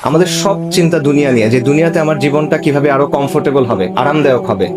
আমাদের সব চিন্তা দুনিয়া নিয়ে, যে দুনিয়াতে আমার জীবনটা কিভাবে আরো কমফোর্টেবল হবে, আরামদায়ক হবে,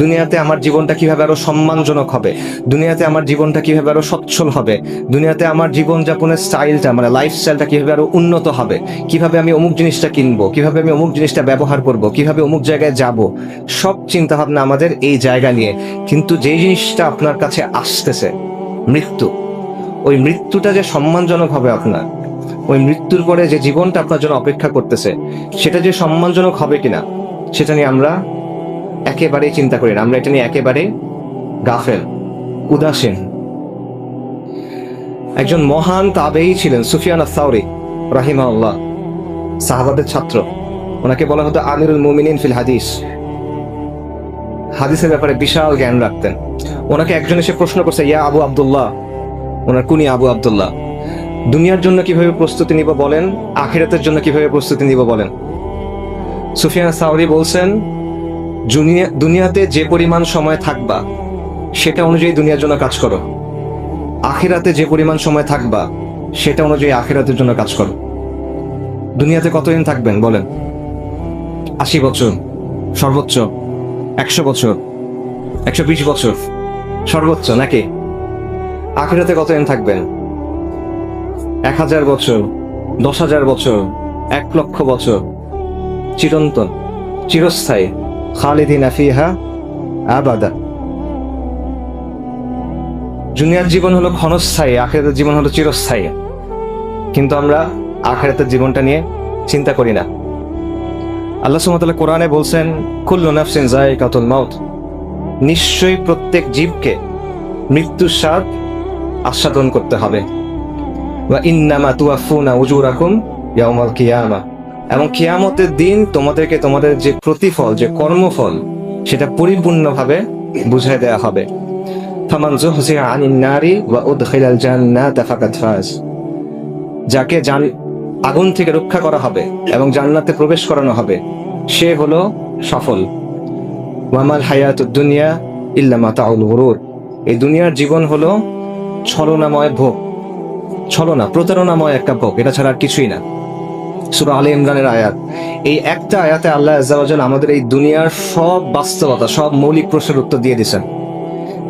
দুনিয়াতে আমার জীবনটা কিভাবে আরো সম্মানজনক হবে, দুনিয়াতে আমার জীবনটা কিভাবে আরো সচ্ছল হবে, দুনিয়াতে আমার জীবনযাপনের স্টাইলটা, মানে লাইফস্টাইলটা কিভাবে আরো উন্নত হবে, কিভাবে আমি অমুক জিনিসটা কিনবো, কিভাবে আমি অমুক জিনিসটা ব্যবহার করব, কিভাবে অমুক জায়গায় যাব, সব চিন্তা ভাবনা আমাদের এই জায়গা নিয়ে। কিন্তু যেই জিনিসটা আপনার কাছে আসতেছে, মৃত্যু, ওই মৃত্যুটা যে সম্মানজনক হবে আপনার, ওই মৃত্যুর পরে যে জীবনটা আপনার জন্য অপেক্ষা করতেছে, সেটা যে সম্মানজনক হবে কিনা, সেটা নিয়ে আমরা একেবারেই চিন্তা করি না। আমরা এটা নিয়ে একেবারে গাফেল, উদাসীন। একজন মহান তাবেঈ ছিলেন সুফিয়ান আস-সাওরি রাহিমাহুল্লাহ, সাহাবাদের ছাত্র। ওনাকে বলা হতো আমিরুল মুমিনিন ফিল হাদিস। হাদিসের ব্যাপারে বিশাল জ্ঞান রাখতেন। ওনাকে একজন এসে প্রশ্ন করছে, ইয়া আবু আব্দুল্লাহ, ওনার কুনি আবু আব্দুল্লাহ, দুনিয়ার জন্য কিভাবে প্রস্তুতি নিব বলেন, আখিরাতের জন্য কিভাবে প্রস্তুতি নিব বলেন। সুফিয়ান সাওরি বলছেন, দুনিয়াতে যে পরিমাণ সময় থাকবা সেটা অনুযায়ী দুনিয়ার জন্য কাজ করো, আখিরাতে যে পরিমাণ সময় থাকবা সেটা অনুযায়ী আখিরাতের জন্য কাজ করো। দুনিয়াতে কতদিন থাকবেন বলেন? 80 বছর সর্বোচ্চ, 100 বছর, 120 বছর সর্বোচ্চ, নাকি? আখিরাতে কতদিন থাকবেন? 1000 বছর, 10,000 বছর, 1,00,000 বছর, চিরন্তন, চিরস্থায়ী, খালিদিনা ফিহা আবাদা। দুনিয়ার জীবন হলো ক্ষণস্থায়ী, আখিরাতের জীবন হলো চিরস্থায়ী। কিন্তু আমরা আখিরাতের জীবনটা নিয়ে চিন্তা করি না। আল্লাহ সুবহানাহু ওয়া তাআলা কোরআনে বলছেন, কুল্লু নাফসিন যায়িকাতুল মাউত, নিশ্চয়ই প্রত্যেক জীবকে মৃত্যুর স্বাদ আস্বাদন করতে হবে। ওয়া ইন্নামা তুওয়াফুনা উজুরাকুম ইয়াউমাল কিয়ামা, এবং কিয়ামতের দিন তোমাদেরকে তোমাদের যে প্রতিফল, যে কর্মফল, সেটা পরিপূর্ণভাবে বুঝাই দেয়া হবে। ফামান যুহজিহা আনিন নারি ওয়া উদখিলাল জান্নাতা ফাকাদ ফাজ, যাকে আগুন থেকে রক্ষা করা হবে এবং জান্নাতে প্রবেশ করানো হবে, সে হলো সফল। ওয়ামাল হায়াতুদ দুনিয়া ইল্লা মাতাউল গুরুর, এই দুনিয়ার জীবন হলো ছলনাময় ভোগ, ছলনা, প্রতারণাময় একটা ভোগ, এটা ছাড়া আর কিছুই না। সূরা আলে ইমরানের আয়াত। এই একটা আয়াতে আল্লাহ আযজা ওয়া জাল্লা আমাদের এই দুনিয়ার সব বাস্তবতা, সব মৌলিক প্রশ্নের উত্তর দিয়ে দিয়েছেন।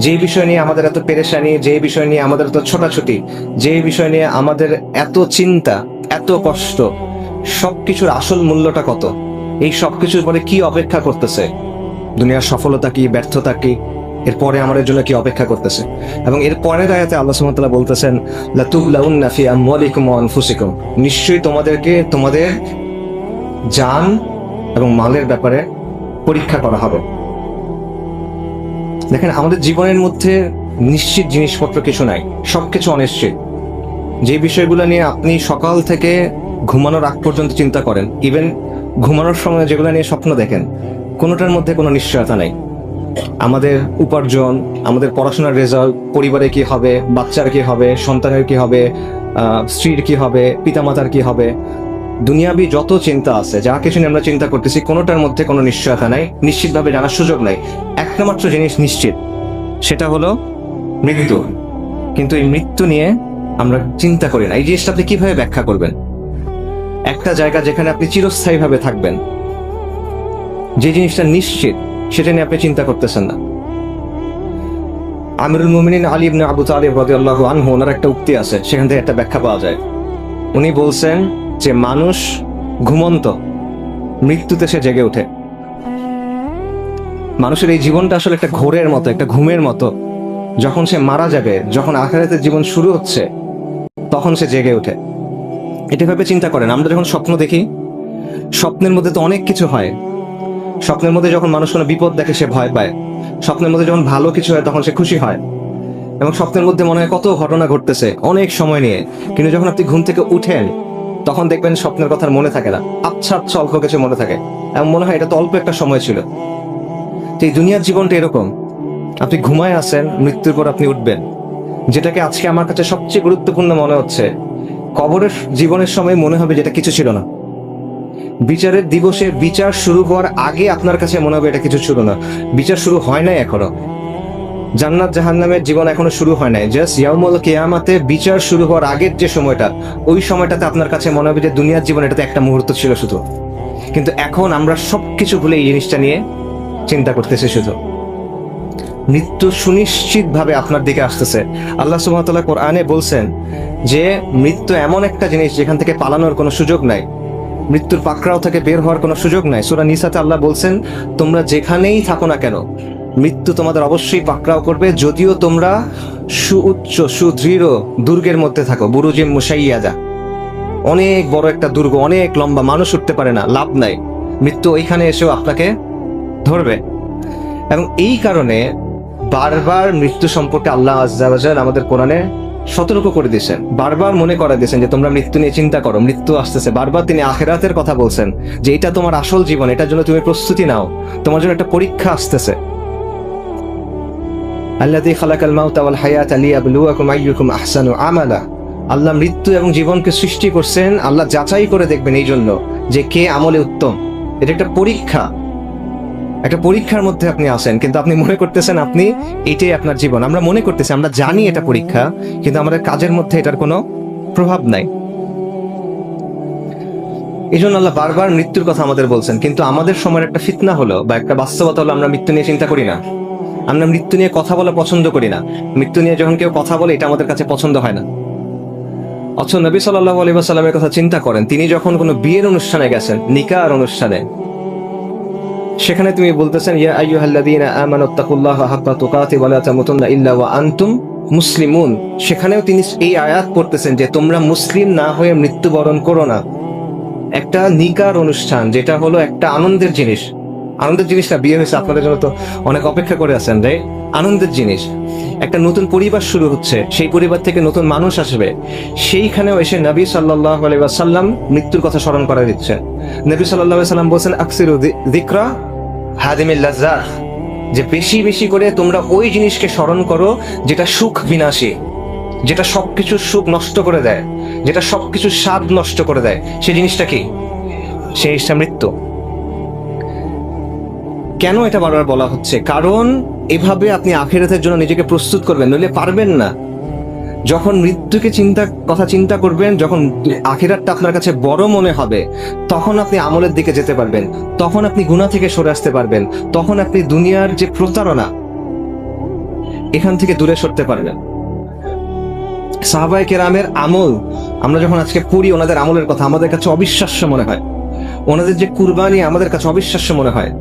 যে বিষয় নিয়ে আমাদের এত পেরেশানি, যে বিষয় নিয়ে আমাদের এত ছোটাছুটি, যে বিষয় নিয়ে আমাদের এত চিন্তা, এত কষ্ট, সবকিছুর আসল মূল্যটা কত, এই সবকিছুর পরে কি অপেক্ষা করতেছে, দুনিয়ার সফলতা কি, ব্যর্থতা কি, এরপরে আমাদের জন্য কি অপেক্ষা করতেছে। এবং এর পরের আয়াতে আল্লাহ সুবহানাহু ওয়া তাআলা বলতেছেন, লাতুবলাউন্না ফি আমওয়ালিকুম ওয়া আনফুসিকুম, নিশ্চয়ই তোমাদেরকে তোমাদের জান এবং মালের ব্যাপারে পরীক্ষা করা হবে। দেখেন, আমাদের জীবনের মধ্যে নিশ্চিত জিনিসপত্র কিছু নাই, সবকিছু অনিশ্চিত। যে বিষয়গুলো নিয়ে আপনি সকাল থেকে ঘুমানোর আগ পর্যন্ত চিন্তা করেন, ইভেন ঘুমানোর সময় যেগুলো নিয়ে স্বপ্ন দেখেন, কোনোটার মধ্যে কোনো নিশ্চয়তা নাই। আমাদের উপার্জন, আমাদের পড়াশোনার রেজাল্ট, পরিবারে কি হবে, বাচ্চার কি হবে, সন্তানের কি হবে, স্ত্রীর কি হবে, পিতামাতার কি হবে, দুনিয়াবি যত চিন্তা আছে, যা কিছু নিয়ে আমরা চিন্তা করতেছি, কোনোটার মধ্যে কোনো নিশ্চয়তা নাই, নিশ্চিতভাবে জানার সুযোগ নাই। একটা মাত্র জিনিস নিশ্চিত, সেটা হলো মৃত্যু। কিন্তু এই মৃত্যু নিয়ে আমরা চিন্তা করি না। এই জিনিসটা আপনি কিভাবে ব্যাখ্যা করবেন? একটা জায়গা যেখানে আপনি চিরস্থায়ীভাবে থাকবেন, যে জিনিসটা নিশ্চিত, সেটা নিয়ে আপনি চিন্তা করতেছেন না। আমিরুল মুমিনিন আলী ইবনে আবু তালিব রাদিয়াল্লাহু আনহু, ওনার একটা উক্তি আছে, সেখান থেকে একটা ব্যাখ্যা পাওয়া যায়। উনি বলছেন যে মানুষ ঘুমন্ত, মৃত্যুতে সে জেগে ওঠে। মানুষের এই জীবনটা আসলে একটা ঘোরের মতো, একটা ঘুমের মতো। যখন সে মারা যাবে, যখন আখিরাতের জীবন শুরু হচ্ছে, তখন সে জেগে ওঠে। এটা ভাবে চিন্তা করেন, আমরা যখন স্বপ্ন দেখি, স্বপ্নের মধ্যে তো অনেক কিছু হয়। স্বপ্নের মধ্যে যখন মানুষ কোনো বিপদ দেখে সে ভয় পায়, স্বপ্নের মধ্যে যখন ভালো কিছু হয় তখন সে খুশি হয়, এবং স্বপ্নের মধ্যে মনে হয় কত ঘটনা ঘটতেছে অনেক সময় নিয়ে। কিন্তু যখন আপনি ঘুম থেকে উঠেন, তখন দেখবেন স্বপ্নের কথা মনে থাকে না, আচ্ছা আচ্ছা অল্প কিছু মনে থাকে, এবং মনে হয় এটা তো অল্প একটা সময় ছিল। তো এই দুনিয়ার জীবনটা এরকম, আপনি ঘুমায় আছেন, মৃত্যুর পর আপনি উঠবেন। যেটাকে আজকে আমার কাছে সবচেয়ে গুরুত্বপূর্ণ মনে হচ্ছে, কবরের জীবনের সময় মনে হবে যেটা কিছু ছিল না। বিচারের দিবসে বিচার শুরু হওয়ার আগে আপনার কাছে মনে হবে এটা কিছু ছিল না, বিচার শুরু হয় নাই এখনো। জান্নাত জাহান্নামের জীবন এখনো শুরু হয় নাই, জাস্ট ইয়াউমুল কিয়ামাতে বিচার শুরু হওয়ার আগের যে সময়টা, ওই সময়টাতে আপনার কাছে মনে হবে যে দুনিয়ার জীবন এটাতে একটা মুহূর্ত ছিল শুধু। কিন্তু এখন আমরা সবকিছু ভুলে এই জিনিসটা নিয়ে চিন্তা করতেছি শুধু। মৃত্যু সুনিশ্চিতভাবে আপনার দিকে আসতেছে। আল্লাহ সুবহানাহু ওয়া তাআলা কোরআনে বলছেন যে মৃত্যু এমন একটা জিনিস যেখান থেকে পালানোর কোনো সুযোগ নাই, মৃত্যুর পাকড়াও থেকে বের হওয়ার কোনো সুযোগ নাই। সূরা নিসাতে আল্লাহ বলছেন, তোমরা যেখানেই থাকো না কেন মৃত্যু তোমাদের অবশ্যই পাকড়াও করবে, যদিও তোমরা সুউচ্চ সুদৃঢ় দুর্গের মধ্যে থাকো। বুরুজিম মুশাইয়াদা, অনেক বড় একটা দুর্গ, অনেক লম্বা, মানুষ উঠতে পারে না, লাভ নাই, মৃত্যু ওইখানে এসেও আপনাকে ধরবে। এবং এই কারণে বারবার মৃত্যু সম্পর্কে আল্লাহ আযজা ওয়া জাল আমাদের কোরআনে সতর্ক করে দিয়েছেন, বারবার মনে করা দিয়েছেন যে তোমরা মৃত্যু নিয়ে চিন্তা করো, মৃত্যু আসতেছে। বারবার তিনি আখিরাতের কথা বলছেন যে এটা তোমার আসল জীবন, এটার জন্য তুমি প্রস্তুতি নাও, তোমার জন্য একটা পরীক্ষা আসতেছে। আল্লাযী খালাকাল মাউতা ওয়াল হায়াতা লিয়াবলুয়াকুম আইয়ুকুম আহসানু আমালা। আল্লাহ মৃত্যু এবং জীবনকে সৃষ্টি করছেন, আল্লাহ যাচাই করে দেখবেন এই জন্য যে কে আমলে উত্তম। এটা একটা পরীক্ষা, একটা পরীক্ষার মধ্যে আপনি আছেন, কিন্তু আপনি মনে করতেছেন আপনি এটাই আপনার জীবন। আমরা মনে করতেছি, আমরা জানি এটা পরীক্ষা, কিন্তু আমাদের কাজের মধ্যে এটার কোনো প্রভাব নাই। এই জন্য আল্লাহ বারবার মৃত্যুর কথা আমাদের বলছেন। কিন্তু আমাদের সময়ের একটা ফিতনা হলো বা একটা বাস্তবতা হলো, আমরা মৃত্যু নিয়ে চিন্তা করি না, আমরা মৃত্যু নিয়ে কথা বলা পছন্দ করি না। মৃত্যু নিয়ে যখন কেউ কথা বলে এটা আমাদের কাছে পছন্দ হয় না। অথচ নবী সাল্লাল্লাহু আলাইহি ওয়াসাল্লামের কথা চিন্তা করেন, তিনি যখন কোনো বিয়ের অনুষ্ঠানে গেছেন, নিকাহর অনুষ্ঠানে, সেখানে তুমি বলতেছেন ইয়া আইয়ুহাল্লাযীনা আমানুত্তাকুল্লাহা হাক্কা তুকাতি ওয়া লা তামুতুন্না ইল্লা ওয়া আনতুম মুসলিমুন। সেখানেও তিনি এই আয়াত পড়তেছেন যে তোমরা মুসলিম না হয়ে মৃত্যুবরণ করো না। একটা নিকার অনুষ্ঠান, যেটা হলো একটা আনন্দের জিনিস, আনন্দের জিনিসটা বিয়ে হয়েছে, আপনাদের জন্য তো অনেক অপেক্ষা করে আছেন রে, আনন্দের জিনিস। একটা নতুন পরিবার শুরু হচ্ছে, সেই পরিবার থেকে নতুন মানুষ আসবে, সেইখানেও এসে নবী সাল্লাল্লাহু আলাইহি ওয়াসাল্লাম মৃত্যুর কথা স্মরণ করে দিচ্ছেন। নবী সাল্লাল্লাহু আলাইহি ওয়াসাল্লাম বলেন আকসিরু যিকরা হাদিমিল লাজ্জাত, যে বেশি বেশি করে তোমরা ওই জিনিসকে স্মরণ করো যেটা সুখ বিনাশী, যেটা সবকিছু সুখ নষ্ট করে দেয়, যেটা সবকিছু স্বাদ নষ্ট করে দেয়। সেই জিনিসটা কি? সেই জিনিসটা মৃত্যু। কেন এটা বারবার বলা হচ্ছে? কারণ এভাবে আপনি আখিরাতের জন্য নিজেকে প্রস্তুত করবেন, নইলে পারবেন না। যখন মৃত্যুকে কথা চিন্তা করবেন, যখন আখিরাতটা আপনার কাছে বড় মনে হবে, তখন আপনি আমলের দিকে যেতে পারবেন, তখন আপনি গুনাহ থেকে সরে আসতে পারবেন, তখন আপনি দুনিয়ার যে প্রতারণা এখান থেকে দূরে সরতে পারবেন। সাহাবায়ে কেরামের আমল আমরা যখন আজকে পড়ি, ওনাদের আমলের কথা আমাদের কাছে অবিশ্বাস্য মনে হয়, ওনাদের যে কুরবানি আমাদের কাছে অবিশ্বাস্য মনে হয়,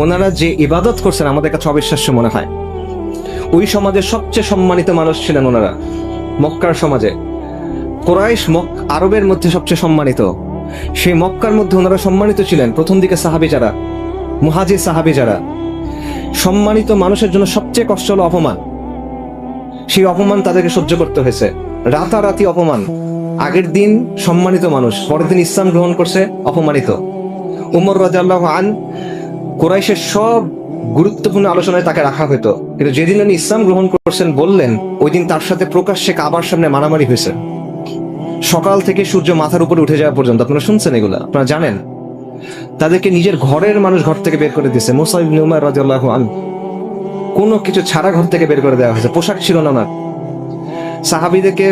ওনারা যে ইবাদত করছেন আমাদের কাছে অবিশ্বাস্য মনে হয়। ওই সমাজের সবচেয়ে সম্মানিত মানুষ ছিলেন ওনারা, মক্কার সমাজে। কুরাইশ আরবের মধ্যে সবচেয়ে সম্মানিত, সেই মক্কার মধ্যে ওনারা সম্মানিত ছিলেন। প্রথম দিকে সাহাবী যারা, মুহাজির সাহাবী যারা, সম্মানিত মানুষের জন্য সবচেয়ে কষ্ট হলো অপমান। সেই অপমান তাদেরকে সহ্য করতে হয়েছে, রাতারাতি অপমান। আগের দিন সম্মানিত মানুষ, পরের দিন ইসলাম গ্রহণ করছে, অপমানিত। উমর রাদিয়াল্লাহু আনহু, কুরাইশের সব গুরুত্বপূর্ণ আলোচনায় তাকে রাখা হতো, কিন্তু যেদিন উনি ইসলাম গ্রহণ করছেন বললেন, ওই দিন তার সাথে প্রকাশ্যে কাবার সামনে মারামারি হয়েছে, সকাল থেকে সূর্য মাথার উপরে উঠে যাওয়া পর্যন্ত। আপনারা শুনছেন এগুলা, আপনারা জানেন। তাদেরকে নিজের ঘরের মানুষ ঘর থেকে বের করে দিয়েছে। মুসা ইবনে উমার রাদিয়াল্লাহু আনহু কোনো কিছু ছাড়া ঘর থেকে বের করে দেওয়া হয়েছে, পোশাক ছিল না ওনার। সাহাবীদেরকে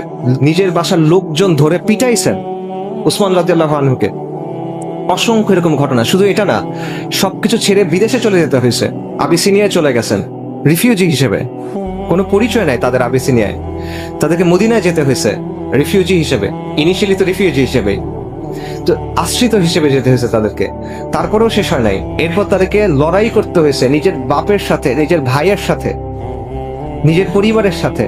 নিজের বাসার লোকজন ধরে পিটাইছেন, উসমান রাদিয়াল্লাহু আনহুকে। অসংখ্য এরকম ঘটনা। শুধু এটা না, সবকিছু ছেড়ে বিদেশে চলে যেতে হয়েছে, আবিসিনিয়ায় চলে গেছেন রিফিউজি হিসেবে, কোনো পরিচয় নাই তাদের আবিসিনিয়ায়। তাদেরকে মদিনায় যেতে হয়েছে রিফিউজি হিসেবে, ইনিশিয়ালি তো রিফিউজি হিসেবে, তো আশ্রিত হিসেবে যেতে হয়েছে তাদেরকে। তারপরেও শেষ হয় নাই, এরপর তাদেরকে লড়াই করতে হয়েছে নিজের বাপের সাথে, নিজের ভাইয়ের সাথে, নিজের পরিবারের সাথে।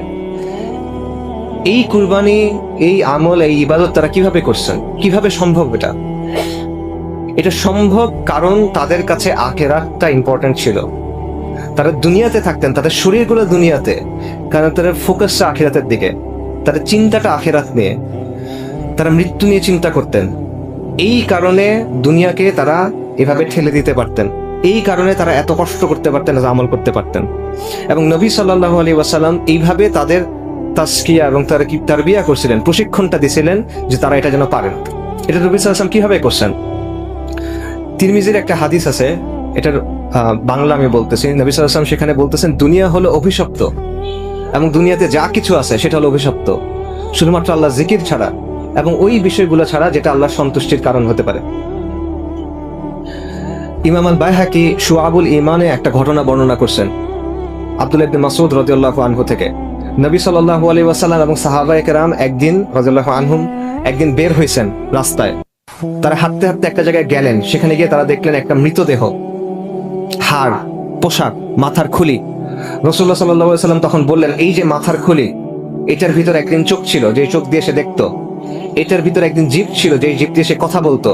এই কুরবানি, এই আমল, এই ইবাদত তারা কিভাবে করছেন? কিভাবে সম্ভব এটা? এটা সম্ভব কারণ তাদের কাছে আখিরাতটা ইম্পর্টেন্ট ছিল। তারা দুনিয়াতে থাকতেন, তাদের শরীরগুলো দুনিয়াতে, কারণ তাদের ফোকাসটা আখিরাতের দিকে, তাদের চিন্তাটা আখিরাত নিয়ে, তারা মৃত্যু নিয়ে চিন্তা করতেন। এই কারণে দুনিয়াকে তারা এভাবে ঠেলে দিতে পারতেন, এই কারণে তারা এত কষ্ট করতে পারতেন, আমল করতে পারতেন। এবং নবী সাল্লাল্লাহু আলাইহি ওয়াসাল্লাম এইভাবে তাদের তাসকিয়া এবং তারা কি তারবিয়া করছিলেন, প্রশিক্ষণটা দিছিলেন যে তারা এটা যেন পারেন। এটা নবী সাল্লাল্লাহু আলাইহি ওয়াসাল্লাম কিভাবে করছেন? তিরমিজির একটা হাদিস আছে, এটার বাংলা আমি বলতেছি। নবী সাল্লাল্লাহু আলাইহি ওয়াসাল্লাম সেখানে বলতেছেন, দুনিয়া হলো অভিশপ্ত, এবং দুনিয়াতে যা কিছু আছে সেটা হলো অভিশপ্ত, শুধুমাত্র আল্লাহ জিকির ছাড়া এবং ওই বিষয়গুলো ছাড়া যেটা আল্লাহর সন্তুষ্টির কারণ হতে পারে। ইমাম আল বাইহাকি শুআবুল ঈমানে একটা ঘটনা বর্ণনা করছেন আব্দুল্লাহ ইবনে মাসউদ রাদিয়াল্লাহু আনহু থেকে। নবী সাল্লাল্লাহু আলাইহি ওয়াসাল্লাম এবং সাহাবায়ে কেরাম একদিন রাদিয়াল্লাহু আনহুম একদিন বের হয়েছেন রাস্তায়। তারা হাঁটতে হাঁটতে একটা জায়গায় গেলেন, সেখানে গিয়ে তারা দেখলেন একটা মৃতদেহ, হাড়, পোশাক, মাথার খুলি। রাসূলুল্লাহ সাল্লাল্লাহু আলাইহি ওয়াসাল্লাম তখন বললেন, এই যে মাথার খুলি, এটার ভিতর একদিন চোখ ছিল যে চোখ দিয়ে সে দেখতো, এটার ভিতর একদিন জিভ ছিল যে জিভ দিয়ে সে কথা বলতো।